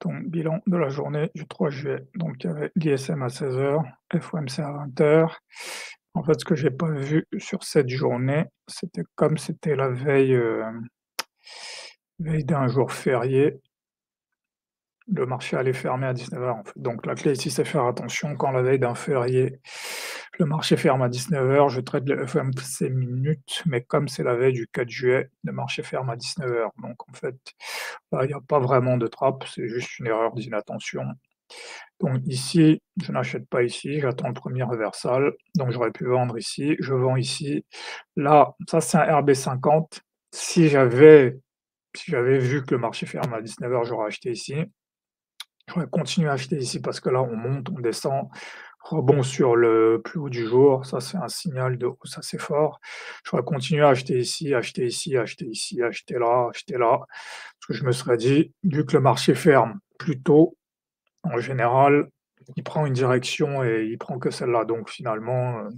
Donc bilan de la journée du 3 juillet. Donc il y avait l'ISM à 16 heures, FOMC à 20 heures. En fait, ce que j'ai pas vu sur cette journée, c'était comme c'était la veille, veille d'un jour férié, le marché allait fermer à 19 heures en fait. Donc la clé ici, c'est faire attention quand la veille d'un férié, le marché ferme à 19 heures. Je traite le FOMC minutes, mais comme c'est la veille du 4 juillet, le marché ferme à 19 heures. Donc en fait, là, il y a pas vraiment de trappe, c'est juste une erreur d'inattention. Donc ici, je n'achète pas ici, j'attends le premier reversal, donc j'aurais pu vendre ici, je vends ici. Là, ça c'est un RB50. Si j'avais vu que le marché ferme à 19 heures, j'aurais acheté ici. J'aurais continué à acheter ici parce que là, on monte, on descend, rebond sur le plus haut du jour, ça c'est un signal de hausse assez fort. J'aurais continué à acheter ici, acheter ici, acheter ici, acheter là, parce que je me serais dit: «Vu que le marché ferme plus tôt, en général, il prend une direction et il prend que celle-là, donc finalement,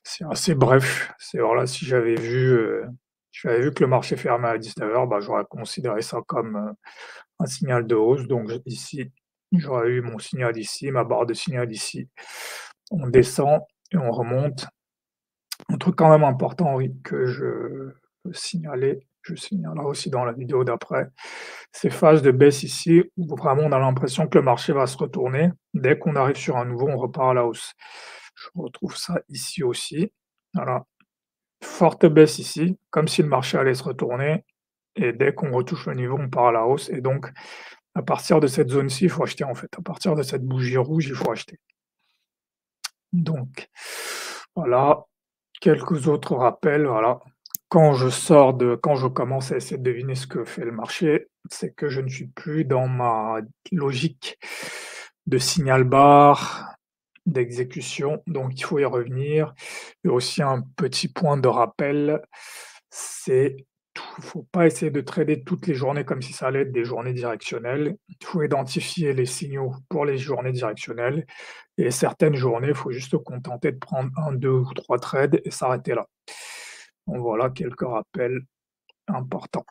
c'est assez bref. C'est voilà, si j'avais vu que le marché fermait à 19 heures, bah, j'aurais considéré ça comme, un signal de hausse, donc ici, j'aurais eu mon signal ici, ma barre de signal ici. On descend et on remonte. Un truc quand même important, oui, que je veux signaler, je signalerai aussi dans la vidéo d'après, ces phases de baisse ici, où vraiment on a l'impression que le marché va se retourner. Dès qu'on arrive sur un nouveau, on repart à la hausse. Je retrouve ça ici aussi. Voilà, forte baisse ici, comme si le marché allait se retourner et dès qu'on retouche le niveau, on part à la hausse et donc à partir de cette zone-ci, il faut acheter en fait. À partir de cette bougie rouge, il faut acheter. Donc voilà, quelques autres rappels, voilà. Quand je commence à essayer de deviner ce que fait le marché, c'est que je ne suis plus dans ma logique de signal barre, d'exécution, donc il faut y revenir. Et aussi un petit point de rappel, c'est faut pas essayer de trader toutes les journées comme si ça allait être des journées directionnelles. Il faut identifier les signaux pour les journées directionnelles et certaines journées, il faut juste se contenter de prendre un, 2 ou 3 trades et s'arrêter là. Donc voilà quelques rappels importants.